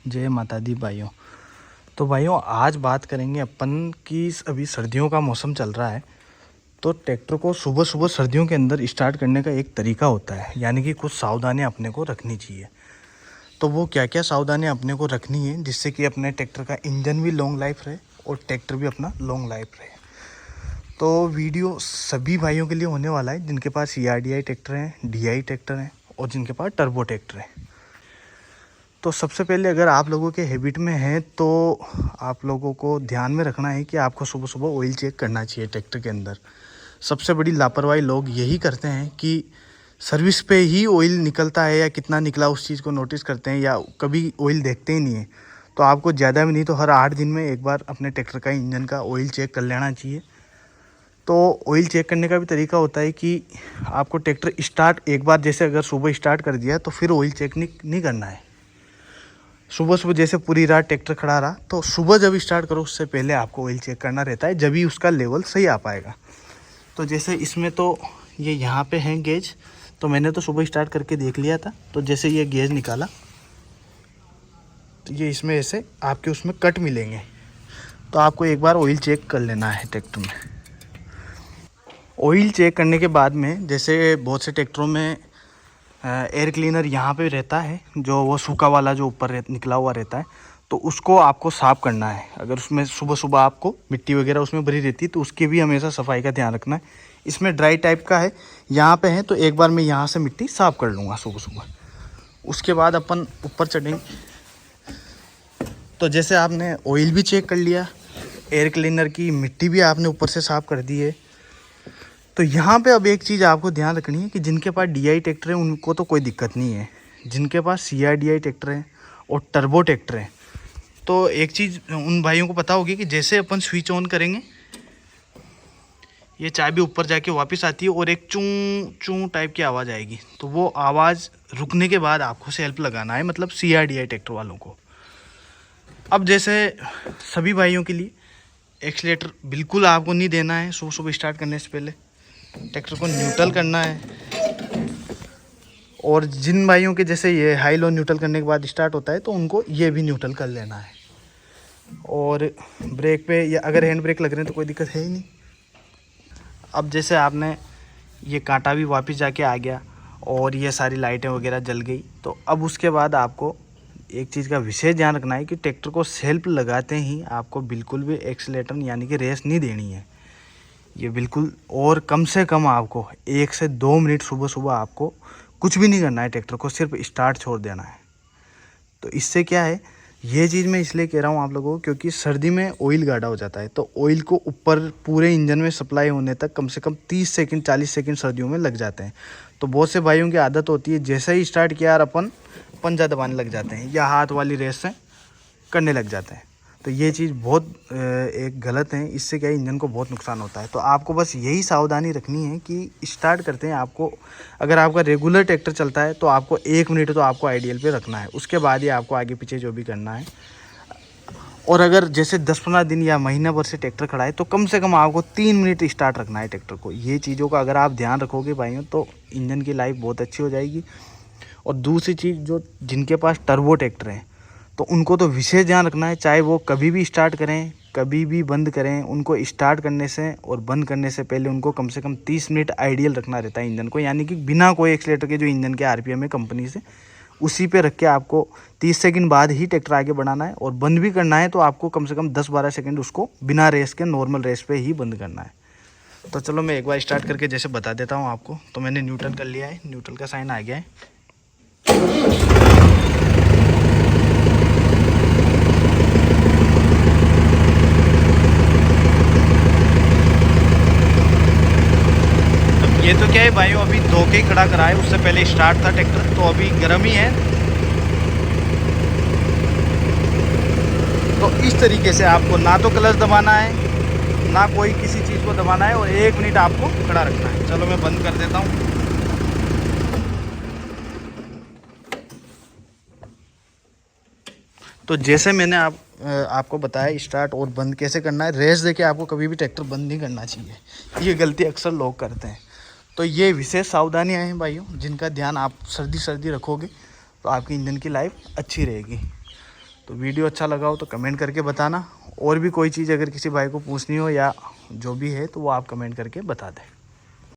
जय माता दी भाइयों। तो भाइयों आज बात करेंगे अपन की अभी सर्दियों का मौसम चल रहा है, तो ट्रैक्टर को सुबह सुबह सर्दियों के अंदर स्टार्ट करने का एक तरीका होता है, यानी कि कुछ सावधानियां अपने को रखनी चाहिए। तो वो क्या क्या सावधानियां अपने को रखनी है जिससे कि अपने ट्रैक्टर का इंजन भी लॉन्ग लाइफ रहे और ट्रैक्टर भी अपना लॉन्ग लाइफ रहे। तो वीडियो सभी भाइयों के लिए होने वाला है जिनके पास CRDI ट्रैक्टर हैं, DI ट्रैक्टर हैं और जिनके पास टर्बो ट्रैक्टर है। तो सबसे पहले अगर आप लोगों के हैबिट में है तो आप लोगों को ध्यान में रखना है कि आपको सुबह सुबह ऑयल चेक करना चाहिए ट्रैक्टर के अंदर। सबसे बड़ी लापरवाही लोग यही करते हैं कि सर्विस पे ही ऑयल निकलता है या कितना निकला उस चीज़ को नोटिस करते हैं या कभी ऑयल देखते ही नहीं है। तो आपको ज़्यादा भी नहीं तो हर 8 दिन में एक बार अपने ट्रैक्टर का इंजन का ऑयल चेक कर लेना चाहिए। तो ऑयल चेक करने का भी तरीका होता है कि आपको ट्रैक्टर स्टार्ट एक बार जैसे अगर सुबह स्टार्ट कर दिया तो फिर ऑयल चेक नहीं करना है। सुबह सुबह जैसे पूरी रात ट्रैक्टर खड़ा रहा तो सुबह जब स्टार्ट करो उससे पहले आपको ऑयल चेक करना रहता है, जब ही उसका लेवल सही आ पाएगा। तो जैसे इसमें तो ये यहाँ पे है गेज, तो मैंने तो सुबह स्टार्ट करके देख लिया था। तो जैसे ये गेज निकाला तो ये इसमें ऐसे आपके उसमें कट मिलेंगे, तो आपको एक बार ऑयल चेक कर लेना है ट्रैक्टर में। ऑयल चेक करने के बाद में जैसे बहुत से ट्रैक्टरों में एयर क्लीनर यहाँ पे रहता है, जो वो सूखा वाला जो ऊपर निकला हुआ रहता है, तो उसको आपको साफ़ करना है। अगर उसमें सुबह सुबह आपको मिट्टी वगैरह उसमें भरी रहती है तो उसकी भी हमेशा सफाई का ध्यान रखना है। इसमें ड्राई टाइप का है, यहाँ पे है, तो एक बार मैं यहाँ से मिट्टी साफ़ कर लूँगा सुबह सुबह। उसके बाद अपन ऊपर चढ़ेंगे। तो जैसे आपने ऑयल भी चेक कर लिया, एयर क्लीनर की मिट्टी भी आपने ऊपर से साफ़ कर दी है, तो यहाँ पे अब एक चीज़ आपको ध्यान रखनी है कि जिनके पास DI ट्रैक्टर है उनको तो कोई दिक्कत नहीं है। जिनके पास CRDI ट्रैक्टर है और टर्बो ट्रैक्टर है, तो एक चीज़ उन भाइयों को पता होगी कि जैसे अपन स्विच ऑन करेंगे ये चाबी ऊपर जाके वापस आती है और एक चूं चूं टाइप की आवाज़ आएगी। तो वो आवाज़ रुकने के बाद आपको सेल्फ लगाना है, मतलब CRDI ट्रैक्टर वालों को। अब जैसे सभी भाइयों के लिए एक्सीलेटर बिल्कुल आपको नहीं देना है सुबह सुबह स्टार्ट करने से पहले। ट्रैक्टर को न्यूट्रल करना है, और जिन भाइयों के जैसे ये हाई लो न्यूट्रल करने के बाद स्टार्ट होता है तो उनको ये भी न्यूट्रल कर लेना है। और ब्रेक पे या अगर हैंड ब्रेक लग रहे हैं तो कोई दिक्कत है ही नहीं। अब जैसे आपने ये कांटा भी वापस जाके आ गया और ये सारी लाइटें वगैरह जल गई, तो अब उसके बाद आपको एक चीज़ का विशेष ध्यान रखना है कि ट्रैक्टर को सेल्फ लगाते ही आपको बिल्कुल भी एक्सीलेटर यानी कि रेस नहीं देनी है, ये बिल्कुल। और कम से कम आपको 1 से 2 मिनट सुबह सुबह आपको कुछ भी नहीं करना है, ट्रैक्टर को सिर्फ स्टार्ट छोड़ देना है। तो इससे क्या है, ये चीज़ मैं इसलिए कह रहा हूँ आप लोगों को क्योंकि सर्दी में ऑयल गाढ़ा हो जाता है, तो ऑयल को ऊपर पूरे इंजन में सप्लाई होने तक कम से कम 30 सेकंड 40 सेकंड सर्दियों में लग जाते हैं। तो बहुत से भाइयों की आदत होती है जैसे ही स्टार्ट किया यार अपन पंजा दबाने लग जाते हैं या हाथ वाली रेस से करने लग जाते हैं। तो ये चीज़ बहुत एक गलत है, इससे क्या है इंजन को बहुत नुकसान होता है। तो आपको बस यही सावधानी रखनी है कि स्टार्ट करते हैं आपको, अगर आपका रेगुलर ट्रैक्टर चलता है तो आपको 1 मिनट तो आपको आइडियल पे रखना है, उसके बाद ही आपको आगे पीछे जो भी करना है। और अगर जैसे 10-15 दिन या महीना भर से ट्रैक्टर खड़ा है तो कम से कम आपको 3 मिनट स्टार्ट रखना है ट्रैक्टर को। ये चीज़ों का अगर आप ध्यान रखोगे भाइयों तो इंजन की लाइफ बहुत अच्छी हो जाएगी। और दूसरी चीज़, जो जिनके पास टर्बो ट्रैक्टर है तो उनको तो विशेष ध्यान रखना है, चाहे वो कभी भी स्टार्ट करें कभी भी बंद करें, उनको स्टार्ट करने से और बंद करने से पहले उनको कम से कम 30 मिनट आइडियल रखना रहता है इंजन को, यानी कि बिना कोई एक्सीलेटर के जो इंजन के RPM है कंपनी से उसी पे रख के आपको 30 सेकंड बाद ही ट्रैक्टर आगे बढ़ाना है। और बंद भी करना है तो आपको कम से कम 10-12 सेकंड उसको बिना रेस के नॉर्मल रेस पे ही बंद करना है। तो चलो मैं एक बार स्टार्ट करके जैसे बता देता हूँ आपको। तो मैंने न्यूट्रल कर लिया है, न्यूट्रल का साइन आ गया है। ये तो क्या है भाइयों, अभी धोके ही खड़ा करा है, उससे पहले स्टार्ट था ट्रैक्टर, तो अभी गर्म ही है। तो इस तरीके से आपको ना तो क्लच दबाना है ना कोई किसी चीज़ को दबाना है और 1 मिनट आपको खड़ा रखना है। चलो मैं बंद कर देता हूँ। तो जैसे मैंने आपको बताया स्टार्ट और बंद कैसे करना है, रेस देके आपको कभी भी ट्रैक्टर बंद नहीं करना चाहिए, ये गलती अक्सर लोग करते हैं। तो ये विशेष सावधानियां हैं भाइयों, जिनका ध्यान आप सर्दी रखोगे तो आपकी इंजन की लाइफ अच्छी रहेगी। तो वीडियो अच्छा लगा हो तो कमेंट करके बताना, और भी कोई चीज़ अगर किसी भाई को पूछनी हो या जो भी है तो वो आप कमेंट करके बता दें।